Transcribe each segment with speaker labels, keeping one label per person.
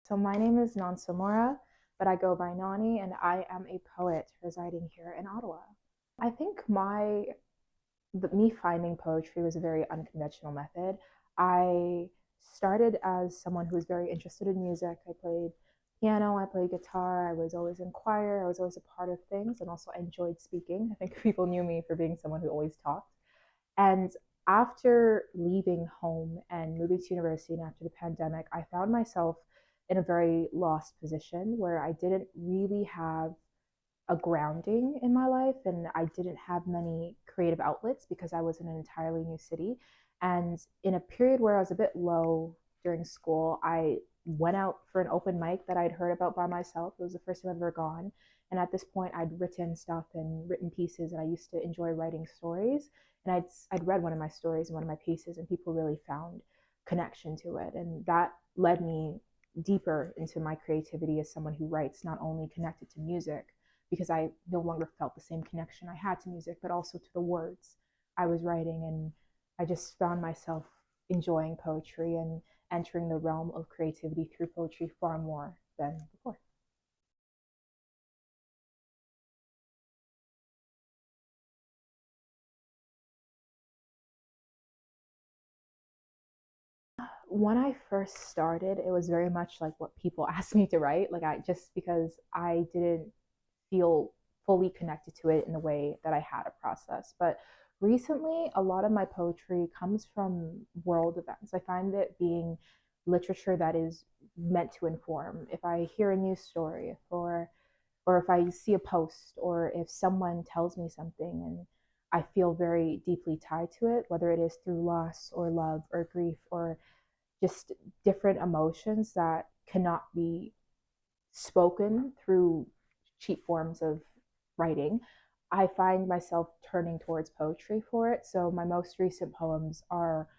Speaker 1: So my name is Nonsamora, but I go by Noni, and I am a poet residing here in Ottawa. I think me finding poetry was a very unconventional method. I started as someone who was very interested in music. I played piano, I played guitar, I was always in choir, I was always a part of things, and also I enjoyed speaking. I think people knew me for being someone who always talked. And after leaving home and moving to university and after the pandemic, I found myself in a very lost position where I didn't really have a grounding in my life and I didn't have many creative outlets because I was in an entirely new city. And in a period where I was a bit low during school, I went out for an open mic that I'd heard about by myself. It was the first time I've ever gone. And at this point, I'd written stuff and written pieces, and I used to enjoy writing stories. And I'd read one of my stories in one of my pieces, and people really found connection to it. And that led me deeper into my creativity as someone who writes not only connected to music, because I no longer felt the same connection I had to music, but also to the words I was writing. And I just found myself enjoying poetry and entering the realm of creativity through poetry far more than before. When I first started, it was very much like what people asked me to write. Like I just because I didn't feel fully connected to it in the way that I had a process. But recently, a lot of my poetry comes from world events. I find it being literature that is meant to inform. If I hear a news story, or if I see a post, or if someone tells me something and I feel very deeply tied to it, whether it is through loss or love or grief or just different emotions that cannot be spoken through cheap forms of writing, I find myself turning towards poetry for it. So my most recent poems are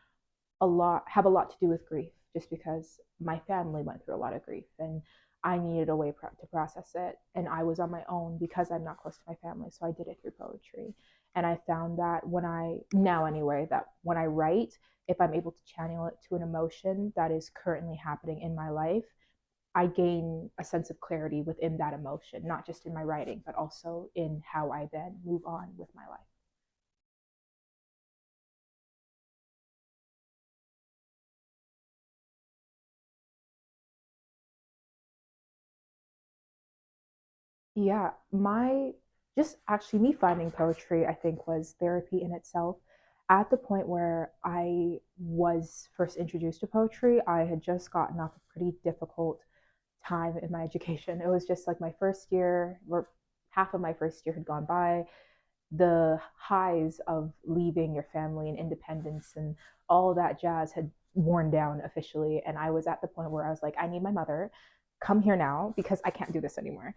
Speaker 1: have a lot to do with grief, just because my family went through a lot of grief and I needed a way to process it. And I was on my own because I'm not close to my family. So I did it through poetry. And I found that now anyway, that when I write, if I'm able to channel it to an emotion that is currently happening in my life, I gain a sense of clarity within that emotion, not just in my writing, but also in how I then move on with my life. Yeah, my just actually me finding poetry, I think, was therapy in itself. At the point where I was first introduced to poetry, I had just gotten off a pretty difficult time in my education. It was just like my first year, or half of my first year had gone by. The highs of leaving your family and independence and all that jazz had worn down officially. And I was at the point where I was like, I need my mother. Come here now because I can't do this anymore.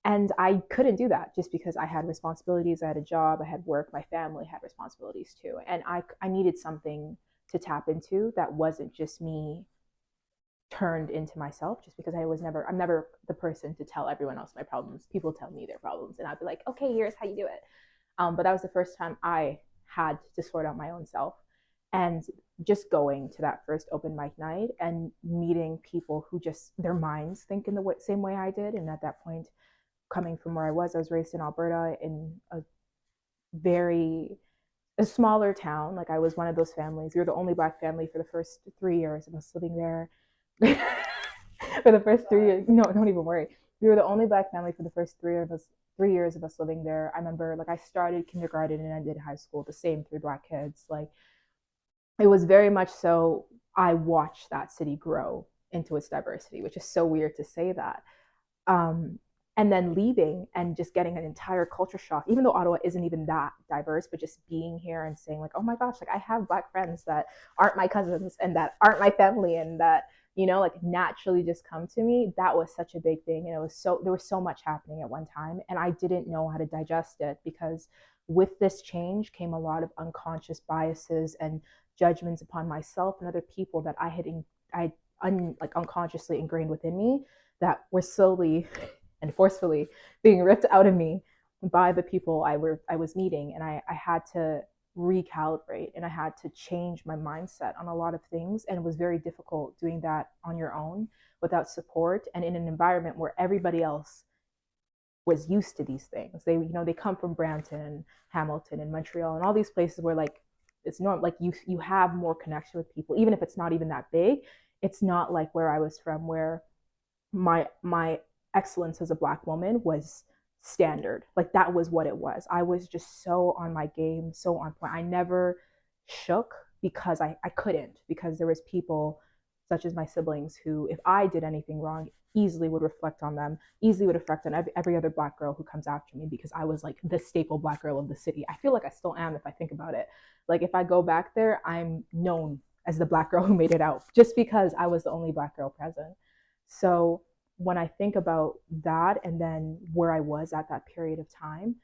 Speaker 1: And I couldn't do that just because I had responsibilities. I had a job, I had work, my family had responsibilities too. And I needed something to tap into that wasn't just me turned into myself, just because I'm never the person to tell everyone else my problems. People tell me their problems and I'd be like, okay, here's how you do it. But that was the first time I had to sort out my own self. And just going to that first open mic night and meeting people who just their minds think in the same way I did. And at that point, coming from where I was raised in Alberta in very a smaller town. Like I was one of those families. We were the only black family for the first 3 years of us living there. For the first 3 years, no, don't even worry. We were the only black family for the first 3 years of us living there. I remember like I started kindergarten and ended high school the same three black kids. Like it was very much so. I watched that city grow into its diversity, which is so weird to say that. Um, and then leaving and just getting an entire culture shock, even though Ottawa isn't even that diverse, but just being here and saying like, oh my gosh, like I have black friends that aren't my cousins and that aren't my family and that, like naturally just come to me. That was such a big thing. And there was so much happening at one time and I didn't know how to digest it because with this change came a lot of unconscious biases and judgments upon myself and other people that like unconsciously ingrained within me that were slowly and forcefully being ripped out of me by the people I was meeting. And I had to recalibrate and I had to change my mindset on a lot of things. And it was very difficult doing that on your own without support and in an environment where everybody else was used to these things. They come from Brampton, Hamilton, and Montreal, and all these places where like it's normal. Like you have more connection with people, even if it's not even that big. It's not like where I was from, where my excellence as a Black woman was standard. Like that was what it was. I was just so on my game, so on point. I never shook because I couldn't, because there was people such as my siblings who, if I did anything wrong, easily would reflect on them, easily would reflect on every other Black girl who comes after me, because I was like the staple Black girl of the city. I feel like I still am if I think about it. Like if I go back there, I'm known as the Black girl who made it out just because I was the only Black girl present. So when I think about that and then where I was at that period of time,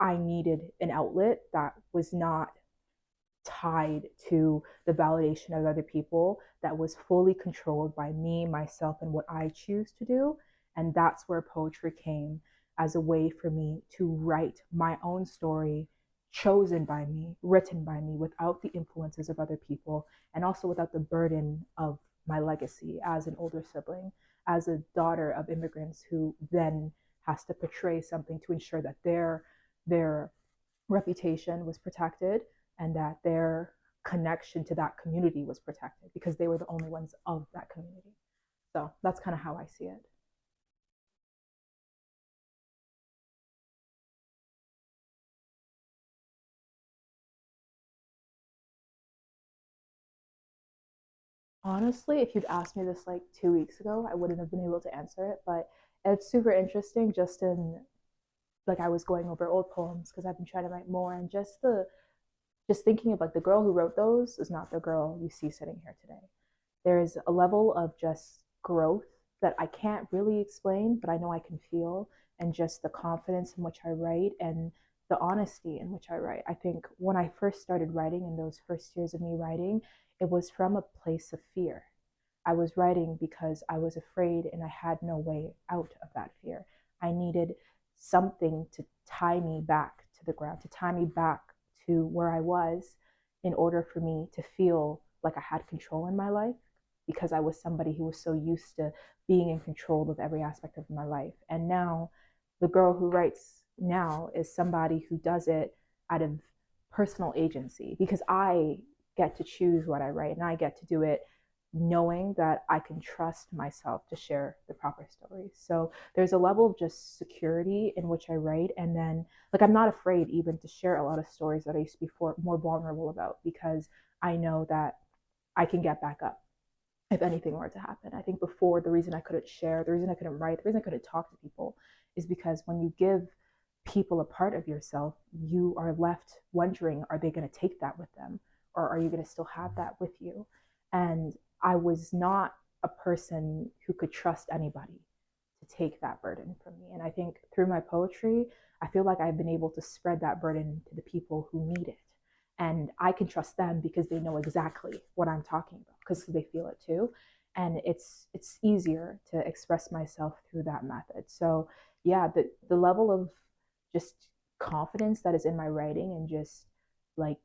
Speaker 1: I needed an outlet that was not tied to the validation of other people, that was fully controlled by me, myself, and what I choose to do. And that's where poetry came, as a way for me to write my own story, chosen by me, written by me, without the influences of other people, and also without the burden of my legacy as an older sibling, as a daughter of immigrants who then has to portray something to ensure that their reputation was protected and that their connection to that community was protected, because they were the only ones of that community. So that's kind of how I see it. Honestly, if you'd asked me this like 2 weeks ago, I wouldn't have been able to answer it. But it's super interesting, just in like I was going over old poems because I've been trying to write more, and just thinking of like the girl who wrote those is not the girl you see sitting here today. There is a level of just growth that I can't really explain, but I know I can feel, and just the confidence in which I write and the honesty in which I write. I think when I first started writing, in those first years of me writing, it was from a place of fear. I was writing because I was afraid and I had no way out of that fear. I needed something to tie me back to the ground, to tie me back to where I was, in order for me to feel like I had control in my life, because I was somebody who was so used to being in control of every aspect of my life. And now, the girl who writes now is somebody who does it out of personal agency, because I get to choose what I write and I get to do it knowing that I can trust myself to share the proper stories. So there's a level of just security in which I write. And then, like, I'm not afraid even to share a lot of stories that I used to be more vulnerable about, because I know that I can get back up if anything were to happen. I think before, the reason I couldn't share, the reason I couldn't write, the reason I couldn't talk to people is because when you give people a part of yourself, you are left wondering, are they going to take that with them? Or are you going to still have that with you? And I was not a person who could trust anybody to take that burden from me. And I think through my poetry, I feel like I've been able to spread that burden to the people who need it. And I can trust them because they know exactly what I'm talking about, because they feel it too. And it's easier to express myself through that method. So yeah, the level of just confidence that is in my writing, and just like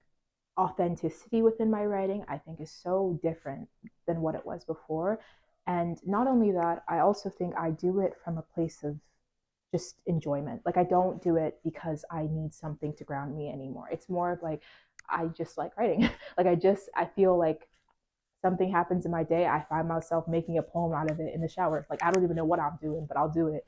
Speaker 1: authenticity within my writing, I think is so different than what it was before. And not only that, I also think I do it from a place of just enjoyment. Like I don't do it because I need something to ground me anymore. It's more of like I just like writing. Like I feel like something happens in my day, I find myself making a poem out of it in the shower. Like I don't even know what I'm doing, but I'll do it.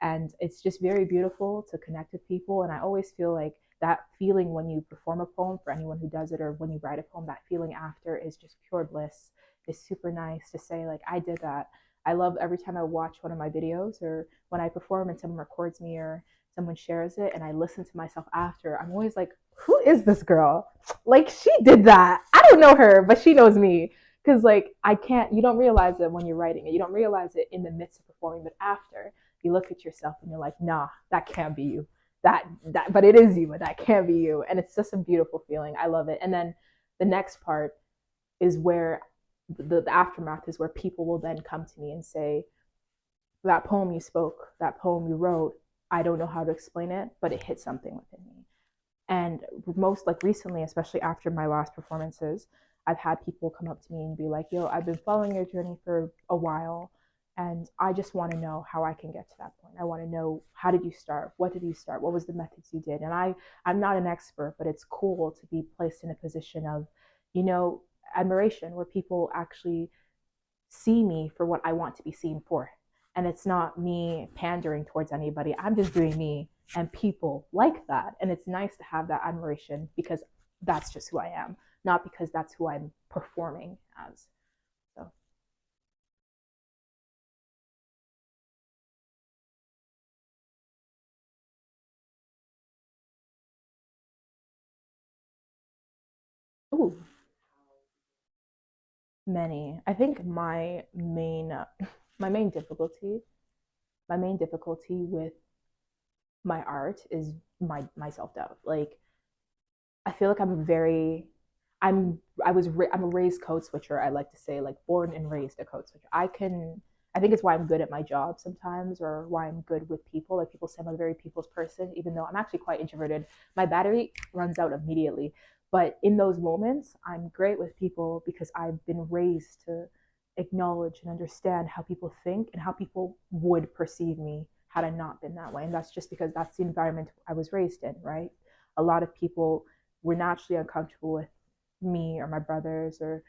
Speaker 1: And it's just very beautiful to connect with people. And I always feel like that feeling when you perform a poem, for anyone who does it, or when you write a poem, that feeling after is just pure bliss. It's super nice to say, like, I did that. I love every time I watch one of my videos, or when I perform and someone records me or someone shares it and I listen to myself after, I'm always like, who is this girl? Like, she did that. I don't know her, but she knows me. Because like I can't, you don't realize it when you're writing it, you don't realize it in the midst of performing, but after, you look at yourself and you're like, nah, that can't be you. That but it is you, but that can't be you. And it's just a beautiful feeling. I love it. And then the next part is where the aftermath is, where people will then come to me and say, that poem you spoke, that poem you wrote, I don't know how to explain it, but it hit something within me. And most like recently, especially after my last performances, I've had people come up to me and be like, yo, I've been following your journey for a while. And I just want to know how I can get to that point. I want to know, how did you start? What did you start? What was the methods you did? And I'm not an expert, but it's cool to be placed in a position of, you know, admiration where people actually see me for what I want to be seen for. And it's not me pandering towards anybody. I'm just doing me, and people like that. And it's nice to have that admiration because that's just who I am, not because that's who I'm performing as. So, ooh, many. I think my main difficulty, my main difficulty with my art is my self doubt. Like I feel like I'm a raised code switcher. I like to say like born and raised a code switcher. I think it's why I'm good at my job sometimes, or why I'm good with people. Like people say I'm a very people's person, even though I'm actually quite introverted. My battery runs out immediately. But in those moments, I'm great with people because I've been raised to acknowledge and understand how people think and how people would perceive me had I not been that way. And that's just because that's the environment I was raised in, right? A lot of people were naturally uncomfortable with me or my brothers, or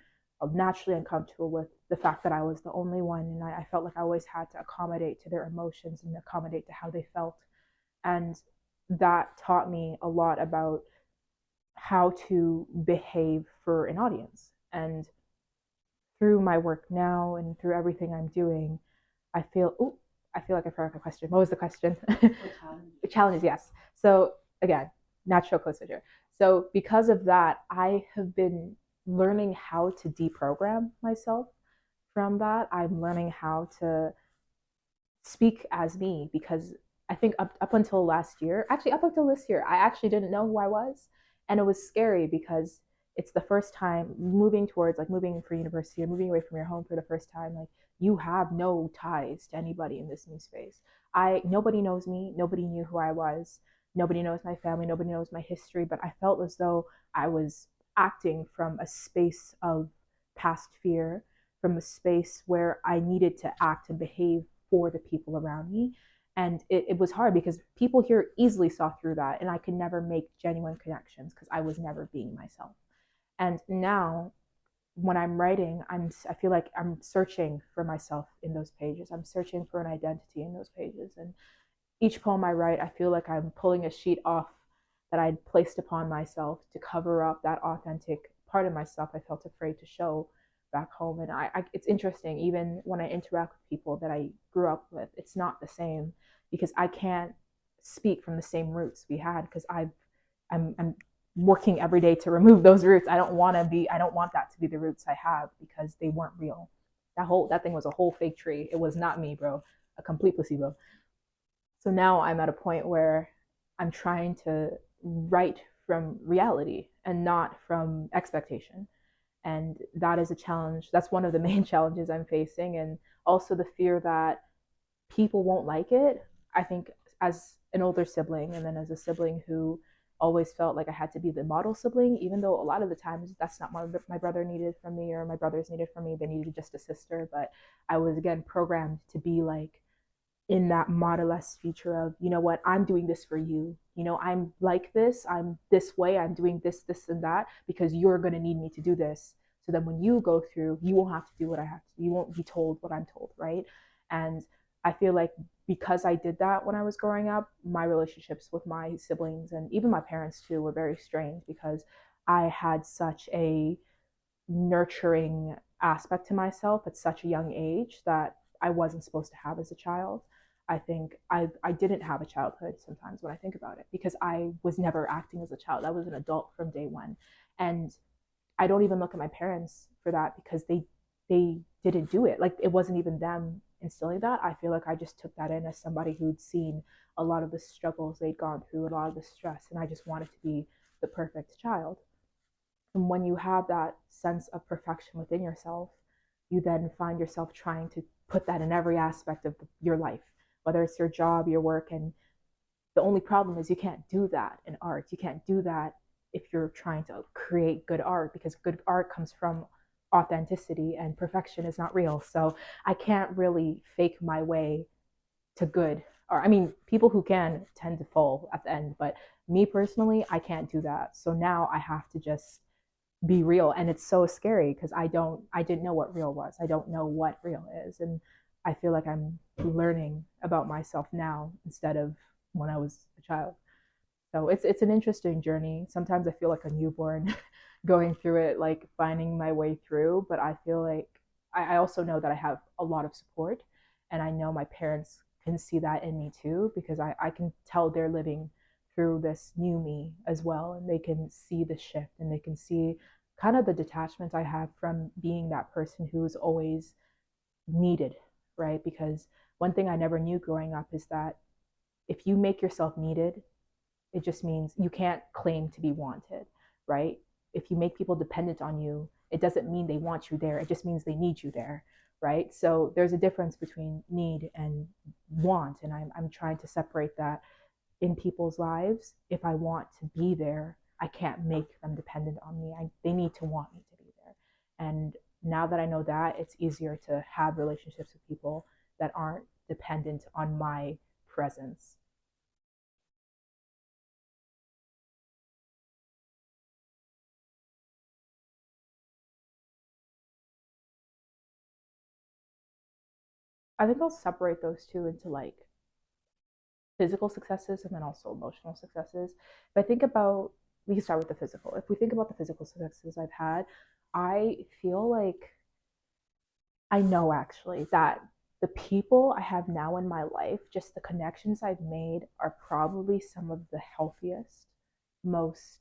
Speaker 1: naturally uncomfortable with the fact that I was the only one. And I felt like I always had to accommodate to their emotions and accommodate to how they felt. And that taught me a lot about how to behave for an audience. And through my work now and through everything I'm doing, I feel, ooh, I feel like I forgot the question. What was the question? Challenges, yes. So again, natural code switcher. So because of that, I have been learning how to deprogram myself from that. I'm learning how to speak as me because I think up until last year, actually up until this year, I actually didn't know who I was. And it was scary because it's the first time moving towards like moving for university or moving away from your home for the first time. Like you have no ties to anybody in this new space. Nobody knows me, nobody knew who I was, nobody knows my family, nobody knows my history, but I felt as though I was acting from a space of past fear, from a space where I needed to act and behave for the people around me. And it was hard because people here easily saw through that, and I could never make genuine connections because I was never being myself. And now, when I'm writing, I feel like I'm searching for myself in those pages. I'm searching for an identity in those pages, and each poem I write, I feel like I'm pulling a sheet off that I'd placed upon myself to cover up that authentic part of myself I felt afraid to show back home. And it's interesting, even when I interact with people that I grew up with, it's not the same because I can't speak from the same roots we had because I'm working every day to remove those roots. I don't want that to be the roots I have because they weren't real. That thing was a whole fake tree. It was not me, bro. A complete placebo. So now I'm at a point where I'm trying to write from reality and not from expectation. And that is a challenge. That's one of the main challenges I'm facing. And also the fear that people won't like it. I think as an older sibling and then as a sibling who always felt like I had to be the model sibling, even though a lot of the times that's not what my brother needed from me or my brothers needed from me. They needed just a sister. But I was again programmed to be like in that model-esque feature of, you know what, I'm doing this for you. You know, I'm like this, I'm this way, I'm doing this, and that because you're going to need me to do this. So then when you go through, you won't have to do what I have to do. You won't be told what I'm told, right? And I feel like because I did that when I was growing up, my relationships with my siblings and even my parents too were very strained because I had such a nurturing aspect to myself at such a young age that I wasn't supposed to have as a child. I think I didn't have a childhood sometimes when I think about it because I was never acting as a child. I was an adult from day one. And I don't even look at my parents for that because they didn't do it. Like it wasn't even them instilling that. I feel like I just took that in as somebody who'd seen a lot of the struggles they'd gone through, a lot of the stress, and I just wanted to be the perfect child. And when you have that sense of perfection within yourself, you then find yourself trying to put that in every aspect of your life, whether it's your job, your work. And The only problem is you can't do that in art. You can't do that if you're trying to create good art, because good art comes from authenticity and perfection is not real. So I can't really fake my way to good. Or I mean, people who can tend to fall at the end, but me personally, I can't do that. So now I have to just be real, and it's so scary because I didn't know what real was. I don't know what real is, and I feel like I'm learning about myself now instead of when I was a child. So it's an interesting journey. Sometimes I feel like a newborn going through it, like finding my way through. But I feel like I also know that I have a lot of support, and I know my parents can see that in me too, because I can tell they're living through this new me as well, and they can see the shift, and they can see kind of the detachment I have from being that person who's always needed, right? Because one thing I never knew growing up is that if you make yourself needed, it just means you can't claim to be wanted, right? If you make people dependent on you, it doesn't mean they want you there. It just means they need you there, right? So there's a difference between need and want. And I'm trying to separate that in people's lives. If I want to be there, I can't make them dependent on me. They need to want me to be there. And now that I know that, it's easier to have relationships with people that aren't dependent on my presence. I think I'll separate those two into like physical successes and then also emotional successes. If I think about, we can start with the physical. If we think about the physical successes I've had, I feel like I know actually that the people I have now in my life, just the connections I've made, are probably some of the healthiest, most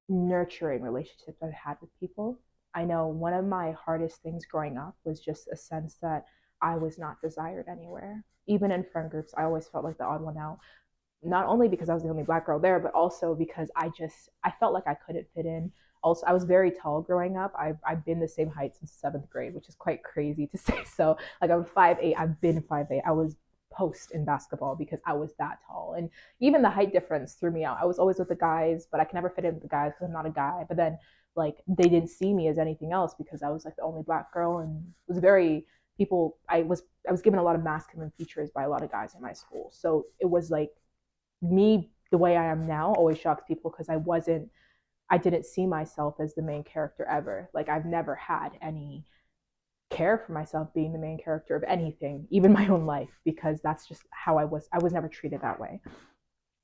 Speaker 1: nurturing relationships I've had with people. I know one of my hardest things growing up was just a sense that I was not desired anywhere. Even in friend groups, I always felt like the odd one out, not only because I was the only black girl there, but also because I felt like I couldn't fit in. Also, I was very tall growing up. I've been the same height since seventh grade, which is quite crazy to say. So like I'm 5'8". I've been 5'8". I was post in basketball because I was that tall. And even the height difference threw me out. I was always with the guys, but I can never fit in with the guys because I'm not a guy. But then like they didn't see me as anything else because I was like the only black girl, and it was very people I was given a lot of masculine features by a lot of guys in my school. So it was like me the way I am now always shocks people because I didn't see myself as the main character ever. Like I've never had any care for myself being the main character of anything, even my own life, because that's just how I was. I was never treated that way.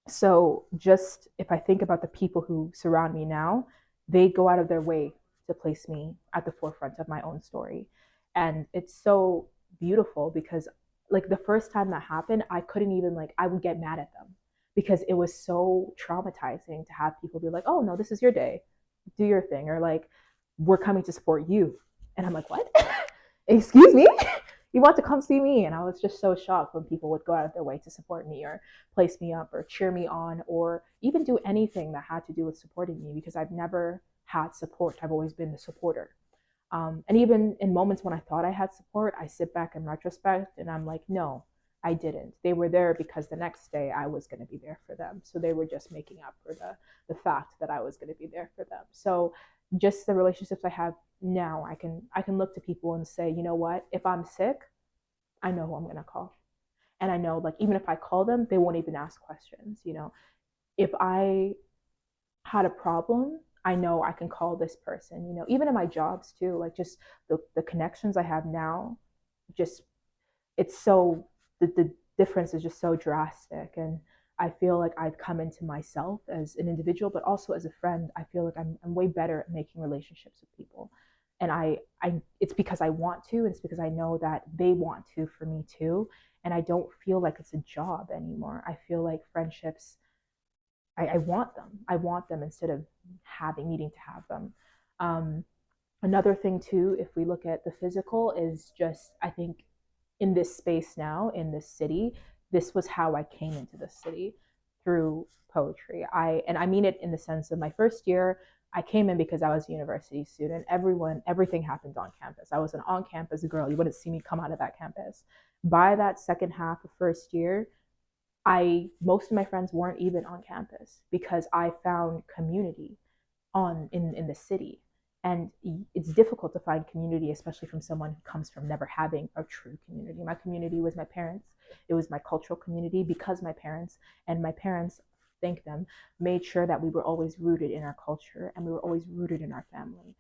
Speaker 1: So just if I think about the people who surround me now, they go out of their way to place me at the forefront of my own story. And it's so beautiful because like the first time that happened, I couldn't even like I would get mad at them because it was so traumatizing to have people be like, "Oh, no, this is your day. Do your thing," or like, "We're coming to support you." And I'm like, "What?" Excuse me? You want to come see me? And I was just so shocked when people would go out of their way to support me or place me up or cheer me on or even do anything that had to do with supporting me because I've never had support. I've always been the supporter. And even in moments when I thought I had support, I sit back in retrospect and I'm like, no, I didn't. They were there because the next day I was going to be there for them. So they were just making up for the fact that I was going to be there for them. So just the relationships I have now, I can look to people and say, you know what? If I'm sick, I know who I'm going to call. And I know like even if I call them, they won't even ask questions. If I had a problem, I know I can call this person. Even in my jobs too, like just the connections I have now, just it's so the difference is just so drastic. And I feel like I've come into myself as an individual, but also as a friend. I feel like I'm way better at making relationships with people. And I it's because I want to, and it's because I know that they want to for me too. And I don't feel like it's a job anymore. I feel like friendships, I want them. I want them instead of needing to have them. Um, Another thing too, if we look at the physical, is just I think in this space now in this city, this was how I came into this city, through poetry. I mean it in the sense of my first year. I came in because I was a university student. Everything happened on campus. I was an on campus girl. You wouldn't see me come out of that campus. By that second half of first year, I most of my friends weren't even on campus because I found community in the city. And it's difficult to find community, especially from someone who comes from never having a true community. My community was my parents. It was my cultural community because my parents, thank them, made sure that we were always rooted in our culture and we were always rooted in our family.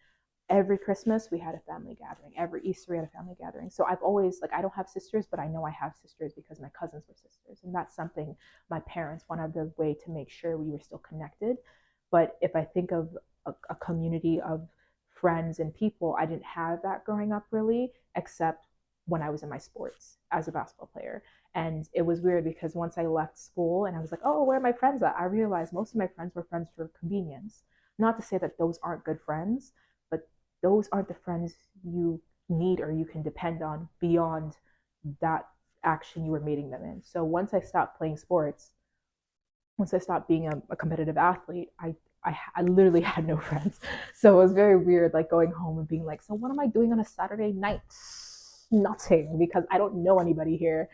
Speaker 1: Every Christmas we had a family gathering. Every Easter we had a family gathering. So I've always, like, I don't have sisters, but I know I have sisters because my cousins were sisters, and that's something my parents wanted the way to make sure we were still connected. But if I think of a community of friends and people, I didn't have that growing up really, except when I was in my sports as a basketball player. And it was weird because once I left school and I was like, oh, where are my friends at? I realized most of my friends were friends for convenience. Not to say that those aren't good friends, but those aren't the friends you need or you can depend on beyond that action you were meeting them in. So once I stopped being a competitive athlete, I literally had no friends. So it was very weird, like going home and being like, so what am I doing on a Saturday night? Nothing, because I don't know anybody here.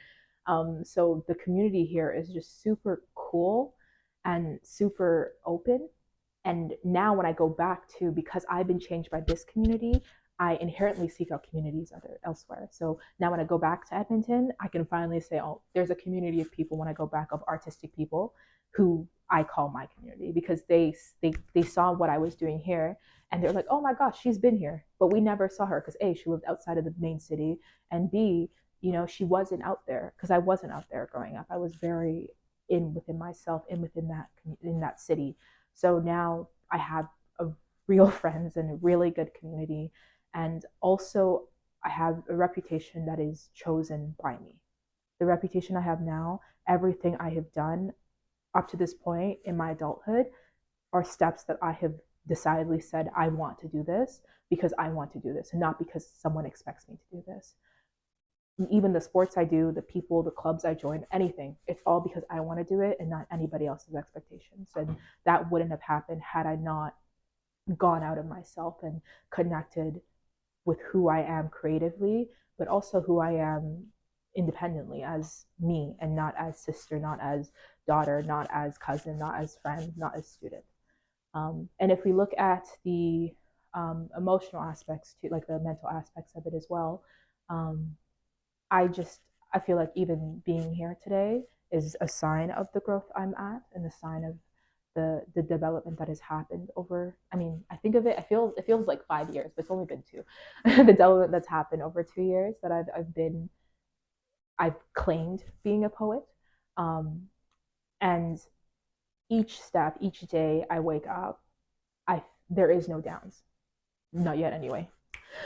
Speaker 1: So the community here is just super cool and super open. And now when I go back to, because I've been changed by this community, I inherently seek out communities elsewhere. So now when I go back to Edmonton, I can finally say, oh, there's a community of people when I go back, of artistic people who I call my community, because they saw what I was doing here and they're like, oh my gosh, she's been here, but we never saw her because A, she lived outside of the main city, and B, she wasn't out there because I wasn't out there growing up. I was very in within myself, in that city. So now I have a real friends and a really good community. And also, I have a reputation that is chosen by me. The reputation I have now, everything I have done up to this point in my adulthood, are steps that I have decidedly said, I want to do this because I want to do this, and not because someone expects me to do this. Even the sports I do, the people, the clubs I join, anything, it's all because I want to do it and not anybody else's expectations. And that wouldn't have happened had I not gone out of myself and connected with who I am creatively, but also who I am independently as me, and not as sister, not as daughter, not as cousin, not as friend, not as student. And if we look at the emotional aspects to, like, the mental aspects of it as well, um, I just I feel like even being here today is a sign of the growth I'm at and the sign of the development that has happened over. I mean, I think of it, it feels like 5 years, but it's only been two. The development that's happened over 2 years that I've claimed being a poet. Um, and each step, each day I wake up, I there is no downs. Not yet anyway.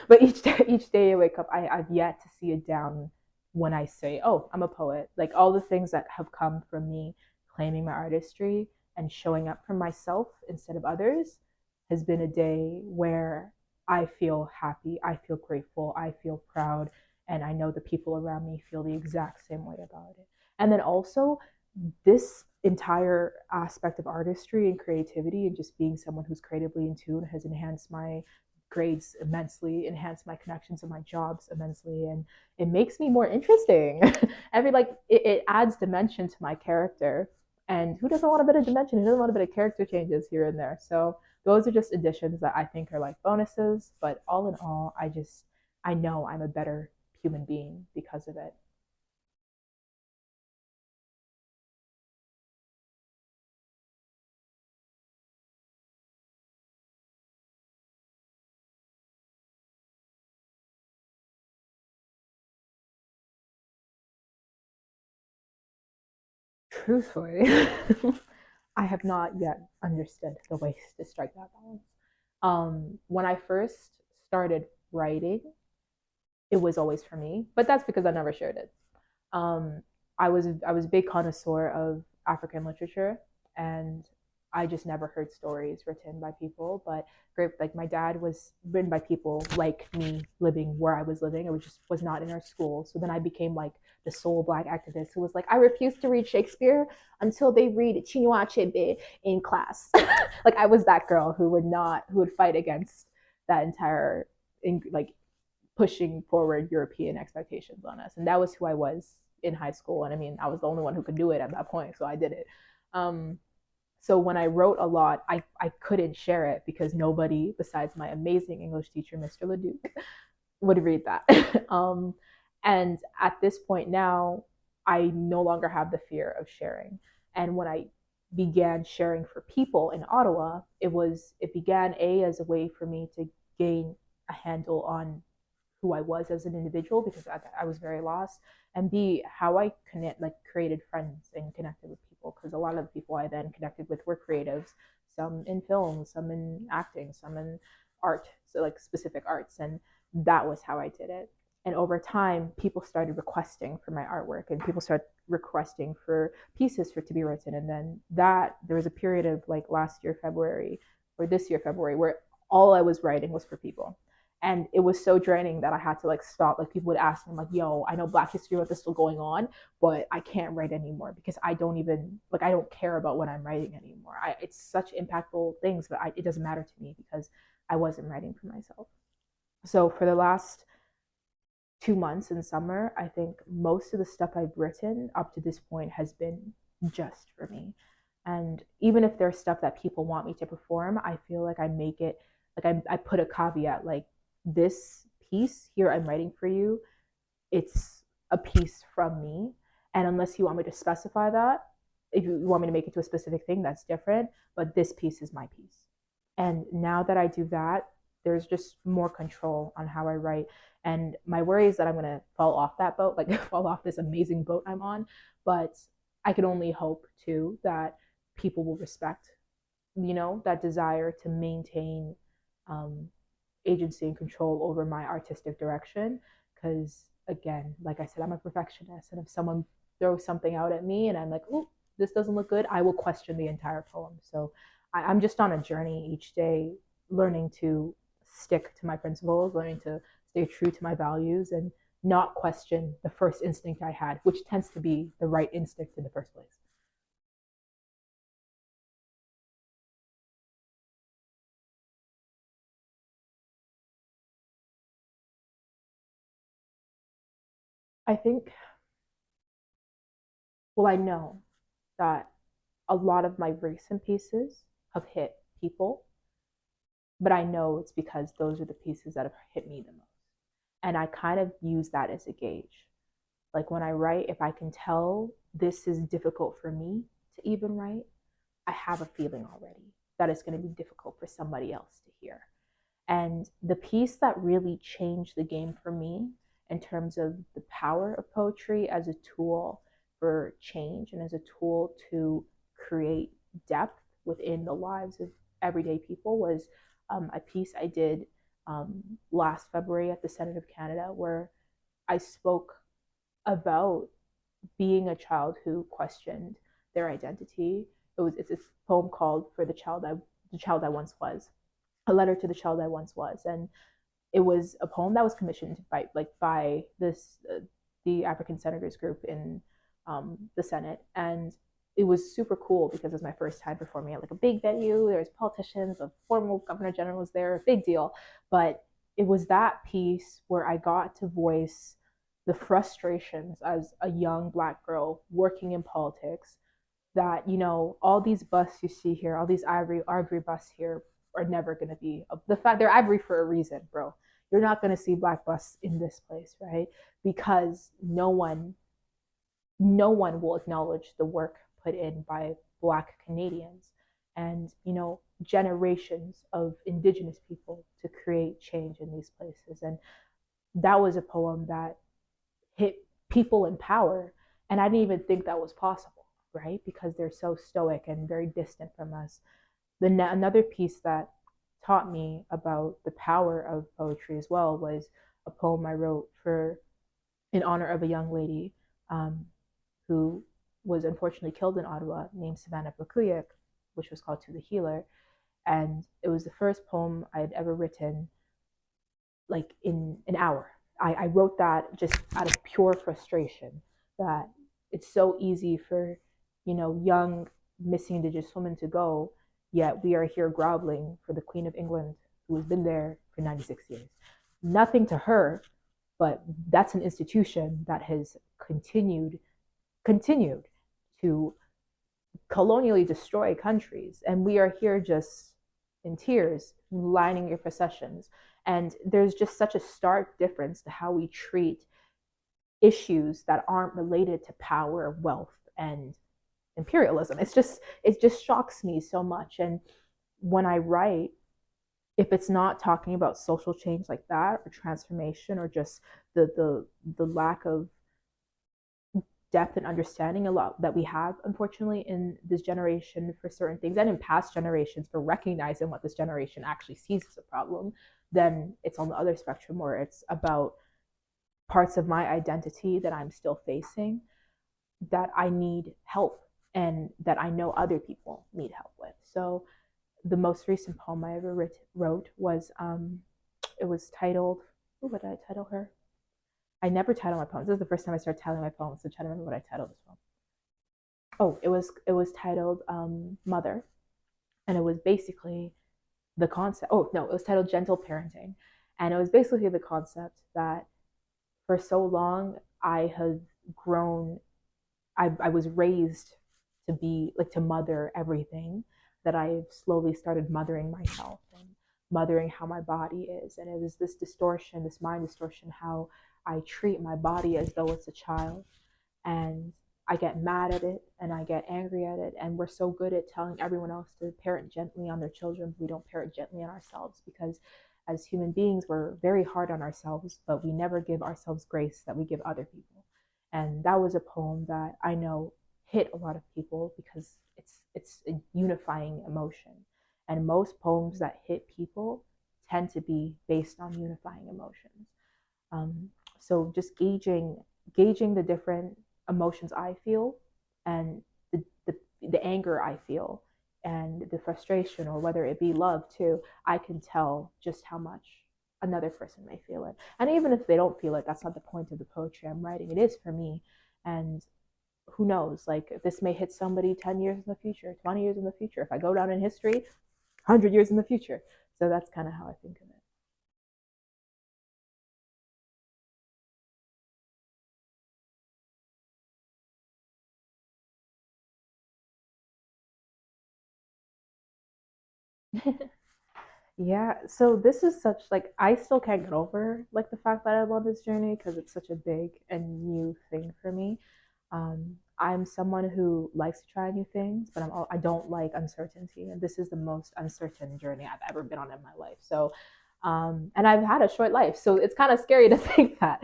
Speaker 1: But each day I wake up, I've yet to see a down when I say, oh, I'm a poet. Like, all the things that have come from me claiming my artistry and showing up for myself instead of others has been a day where I feel happy, I feel grateful, I feel proud, and I know the people around me feel the exact same way about it. And then also, this entire aspect of artistry and creativity and just being someone who's creatively in tune has enhanced my grades immensely, enhanced my connections and my jobs immensely, and it makes me more interesting. It adds dimension to my character, and who doesn't want a bit of dimension? Who doesn't want a bit of character changes here and there? So those are just additions that I think are like bonuses, but all in all, I know I'm a better human being because of it. Truthfully, I have not yet understood the ways to strike that balance. When I first started writing, it was always for me, but that's because I never shared it. Um, I was a big connoisseur of African literature, and I just never heard stories written by people. But great, like, my dad was written by people like me living where I was living. It was not in our school. So then I became like the sole Black activist who was like, I refuse to read Shakespeare until they read Chinua Achebe in class. Like, I was that girl who would fight against that entire, like, pushing forward European expectations on us. And that was who I was in high school, and I mean, I was the only one who could do it at that point, so I did it. Um, so when I wrote a lot, I couldn't share it because nobody besides my amazing English teacher, Mr. Leduc, would read that. And at this point now, I no longer have the fear of sharing. And when I began sharing for people in Ottawa, it began as a way for me to gain a handle on who I was as an individual because I was very lost, and B, how I created friends and connected with people because a lot of the people I then connected with were creatives, some in film, some in acting, some in art, so like specific arts, and that was how I did it. And over time, people started requesting for my artwork, and people started requesting for pieces for to be written. And then there was a period of like last year February or this year February where all I was writing was for people, and it was so draining that I had to like stop. Like people would ask me, like, "Yo, I know Black History Month is still going on, but I can't write anymore because I don't care about what I'm writing anymore. It's such impactful things, but it doesn't matter to me because I wasn't writing for myself." So for the last 2 months in summer, I think most of the stuff I've written up to this point has been just for me. And even if there's stuff that people want me to perform, I feel like I make it like I put a caveat like this piece here I'm writing for you, it's a piece from me. And unless you want me to specify that, if you want me to make it to a specific thing, that's different. But this piece is my piece. And now that I do that, there's just more control on how I write. And my worry is that I'm going to fall off that boat, like fall off this amazing boat I'm on. But I can only hope too that people will respect, that desire to maintain um, agency and control over my artistic direction. Because again, like I said, I'm a perfectionist, and if someone throws something out at me and I'm like, "Oh, this doesn't look good," I will question the entire poem. So I'm just on a journey each day, learning to stick to my principles, learning to stay true to my values, and not question the first instinct I had, which tends to be the right instinct in the first place. I think, well, I know that a lot of my recent pieces have hit people, but I know it's because those are the pieces that have hit me the most. And I kind of use that as a gauge. Like when I write, if I can tell this is difficult for me to even write, I have a feeling already that it's going to be difficult for somebody else to hear. And the piece that really changed the game for me in terms of the power of poetry as a tool for change and as a tool to create depth within the lives of everyday people was a piece I did last February at the Senate of Canada, where I spoke about being a child who questioned their identity. It's this poem called "For the Child I Once Was," a letter to the child I once was, and it was a poem that was commissioned by this the African Senators group in the Senate, and it was super cool because it was my first time performing at like a big venue. There was politicians, a former governor general was there, big deal. But it was that piece where I got to voice the frustrations as a young Black girl working in politics, that all these busts you see here, all these ivory busts here are never going to be the fact they're ivory for a reason, bro. You're not going to see Black busts in this place, right? Because no one will acknowledge the work put in by Black Canadians and generations of Indigenous people to create change in these places. And that was a poem that hit people in power, and I didn't even think that was possible, right? Because they're so stoic and very distant from us. Another piece that taught me about the power of poetry as well was a poem I wrote for in honor of a young lady um, who was unfortunately killed in Ottawa, named Savannah Blakuyuk, which was called "To the Healer." And it was the first poem I had ever written like in an hour. I wrote that just out of pure frustration that it's so easy for, young missing Indigenous women to go, yet we are here groveling for the Queen of England who has been there for 96 years. Nothing to her, but that's an institution that has continued to colonially destroy countries, and we are here just in tears lining your processions. And there's just such a stark difference to how we treat issues that aren't related to power, wealth, and imperialism. It just shocks me so much. And when I write, if it's not talking about social change like that, or transformation, or just the lack of depth and understanding a lot that we have, unfortunately, in this generation for certain things, and in past generations for recognizing what this generation actually sees as a problem, then it's on the other spectrum where it's about parts of my identity that I'm still facing, that I need help, and that I know other people need help with. So the most recent poem I ever wrote was it was titled, what did I title her? I never title my poems. This is the first time I started titling my poems, so try to remember what I titled this poem. Oh, it was titled Mother, and it was basically the concept. Oh no, it was titled Gentle Parenting, and it was basically the concept that for so long I had grown. I was raised to be like to mother everything, that I've slowly started mothering myself and mothering how my body is. And it was this distortion, this mind distortion, how I treat my body as though it's a child. And I get mad at it and I get angry at it. And we're so good at telling everyone else to parent gently on their children, but we don't parent gently on ourselves, because as human beings, we're very hard on ourselves, but we never give ourselves grace that we give other people. And that was a poem that I know hit a lot of people because it's a unifying emotion. And most poems that hit people tend to be based on unifying emotions. Um, so just gauging the different emotions I feel, and the anger I feel, and the frustration, or whether it be love too, I can tell just how much another person may feel it. And even if they don't feel it, that's not the point of the poetry I'm writing. It is for me. And who knows, like this may hit somebody 10 years in the future, 20 years in the future, if I go down in history, 100 years in the future. So that's kind of how I think of it. Yeah, so this is such like I still can't get over like the fact that I love this journey because it's such a big and new thing for me. I'm someone who likes to try new things, but I don't like uncertainty, and this is the most uncertain journey I've ever been on in my life. So, and I've had a short life, so it's kind of scary to think that,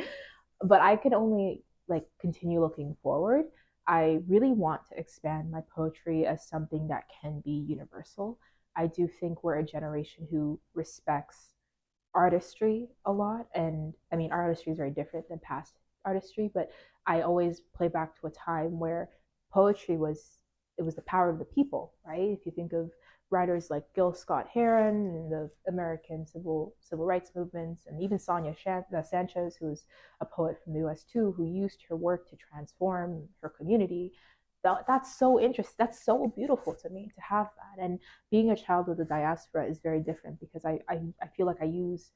Speaker 1: but I can only like continue looking forward. I really want to expand my poetry as something that can be universal. I do think we're a generation who respects artistry a lot. And I mean, artistry is very different than past artistry, but I always play back to a time where poetry was, it was the power of the people, right? If you think of writers like Gil Scott Heron and the American civil rights movements, and even Sanchez, who's a poet from the U.S. too, who used her work to transform her community. That's so interesting. That's so beautiful to me to have that. And being a child of the diaspora is very different because I feel like I use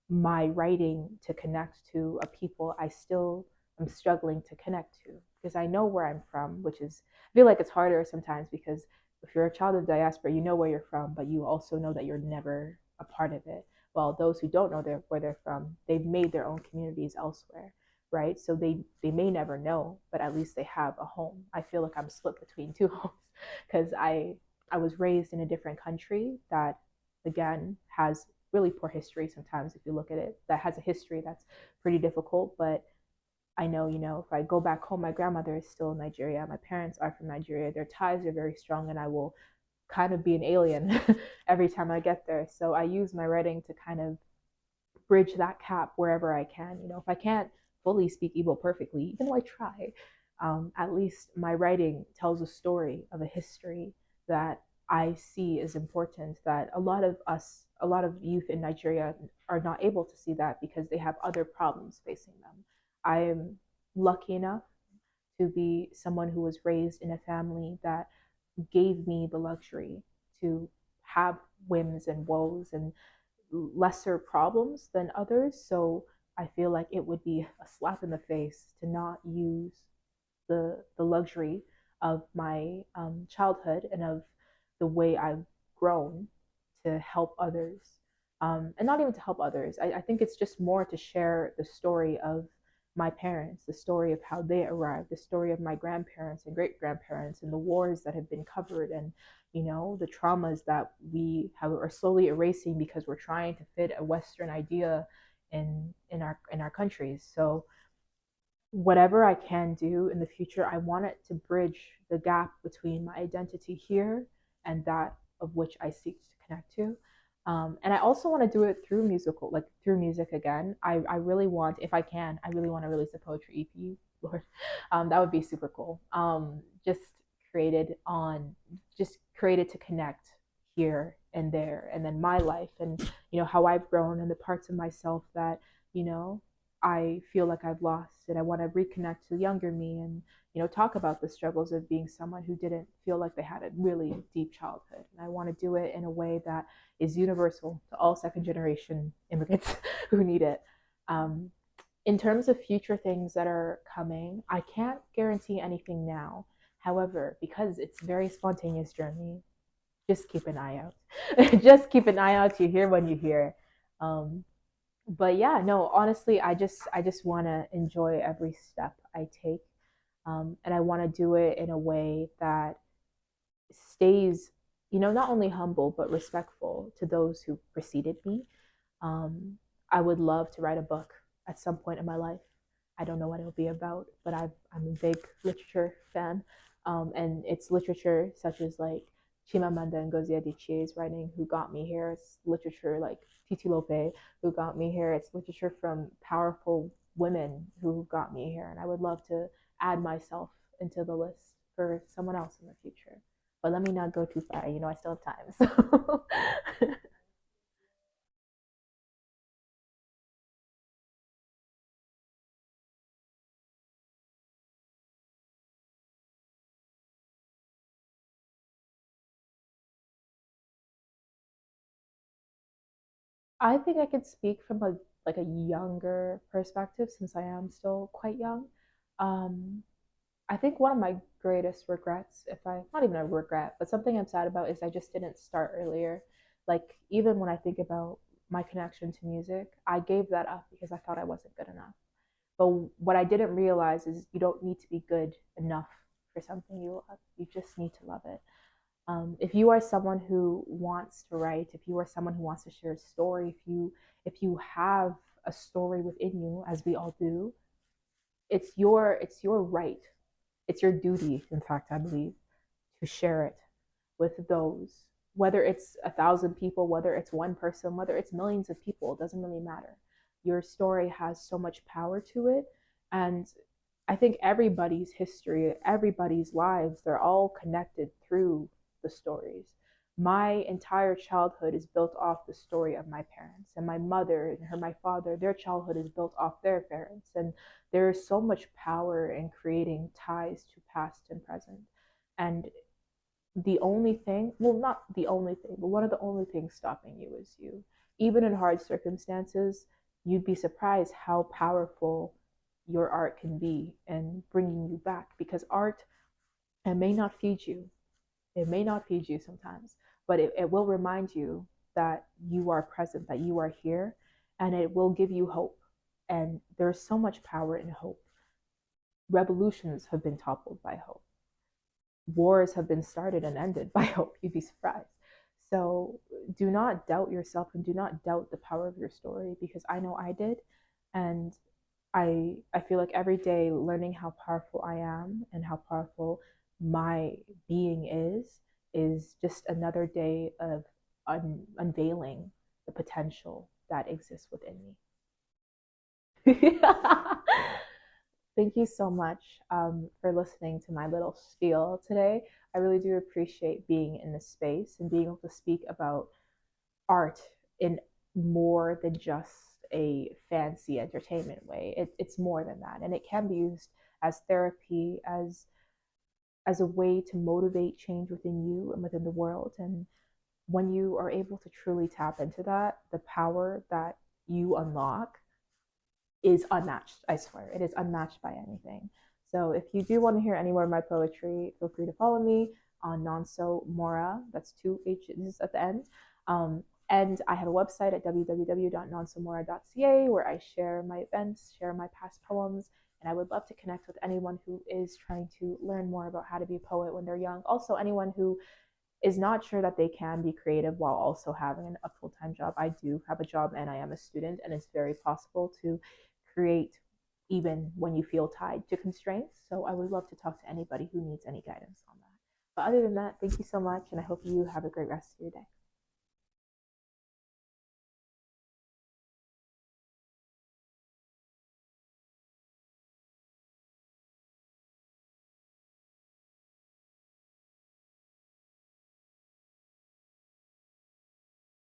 Speaker 1: my writing to connect to a people I still am struggling to connect to, because I know where I'm from, which is, I feel like it's harder sometimes because if you're a child of diaspora, you know where you're from, but you also know that you're never a part of it. While those who don't know where they're from, they've made their own communities elsewhere, right? So they may never know, but at least they have a home. I feel like I'm split between two homes because I was raised in a different country that again has really poor history sometimes if you look at it, that has a history that's pretty difficult. But I know, if I go back home, my grandmother is still in Nigeria, my parents are from Nigeria, their ties are very strong, and I will kind of be an alien every time I get there. So I use my writing to kind of bridge that gap wherever I can. If I can't fully speak Igbo perfectly, even though I try, at least my writing tells a story of a history that I see is important, that a lot of youth in Nigeria are not able to see that because they have other problems facing them. I am lucky enough to be someone who was raised in a family that gave me the luxury to have whims and woes and lesser problems than others. So I feel like it would be a slap in the face to not use the luxury of my childhood and of the way I've grown to help others, and not even to help others. I think it's just more to share the story of my parents, the story of how they arrived, the story of my grandparents and great grandparents, and the wars that have been covered, and the traumas that are slowly erasing because we're trying to fit a Western idea in our countries. So whatever I can do in the future, I want it to bridge the gap between my identity here and that of which I seek to connect to. And I also want to do it through like through music again. I really want, if I can, I really want to release a poetry EP. Lord, that would be super cool. Created on, just created to connect here and there, and then my life, and how I've grown and the parts of myself that you know I feel like I've lost, and I want to reconnect to the younger me, and talk about the struggles of being someone who didn't feel like they had a really deep childhood. And I want to do it in a way that is universal to all second generation immigrants who need it. Um, in terms of future things that are coming, I can't guarantee anything now. However, because it's a very spontaneous journey, just keep an eye out. Just keep an eye out. You hear when you hear. Um, but yeah, no, honestly, I just want to enjoy every step I take, and I want to do it in a way that stays, not only humble but respectful to those who preceded me. I would love to write a book at some point in my life. I don't know what it'll be about, but I'm a big literature fan, and it's literature such as like Chimamanda Ngozi Adichie's writing, "Who Got Me Here." It's literature like Titi Lope, "Who Got Me Here." It's literature from powerful women who got me here, and I would love to add myself into the list for someone else in the future. But let me not go too far. I still have time. So I think I could speak from a younger perspective since I am still quite young. Um, I think one of my greatest regrets, if I not even a regret, but something I'm sad about, is I just didn't start earlier. Like even when I think about my connection to music, I gave that up because I thought I wasn't good enough. But what I didn't realize is you don't need to be good enough for something you love. You just need to love it. If you are someone who wants to write, if you are someone who wants to share a story, if you have a story within you, as we all do, it's your right, it's your duty, in fact, I believe, to share it with those. Whether it's 1,000 people, whether it's one person, whether it's millions of people, it doesn't really matter. Your story has so much power to it, and I think everybody's history, everybody's lives, they're all connected through the stories. My entire childhood is built off the story of my parents, and my mother and my father, their childhood is built off their parents. And there is so much power in creating ties to past and present. And the only thing, well, not the only thing, but one of the only things stopping you is you. Even in hard circumstances, you'd be surprised how powerful your art can be in bringing you back, because art, it may not feed you, it may not feed you sometimes, but it will remind you that you are present, that you are here, and it will give you hope. And there's so much power in hope. Revolutions have been toppled by hope, wars have been started and ended by hope. You'd be surprised. So do not doubt yourself, and do not doubt the power of your story, because I know I did. And I feel like every day learning how powerful I am and how powerful my being is just another day of unveiling the potential that exists within me. Thank you so much for listening to my little spiel today. I really do appreciate being in this space and being able to speak about art in more than just a fancy entertainment way. It's more than that, and it can be used as therapy, as a way to motivate change within you and within the world. And when you are able to truly tap into that, the power that you unlock, is unmatched. I swear, it is unmatched by anything. So if you do want to hear any more of my poetry, feel free to follow me on Nonso Mora. That's two H's at the end. And I have a website at www.nonsomora.ca where I share my events, share my past poems, and I would love to connect with anyone who is trying to learn more about how to be a poet when they're young. Also, anyone who is not sure that they can be creative while also having a full time job. I do have a job and I am a student, and it's very possible to create even when you feel tied to constraints. So I would love to talk to anybody who needs any guidance on that. But other than that, thank you so much, and I hope you have a great rest of your day.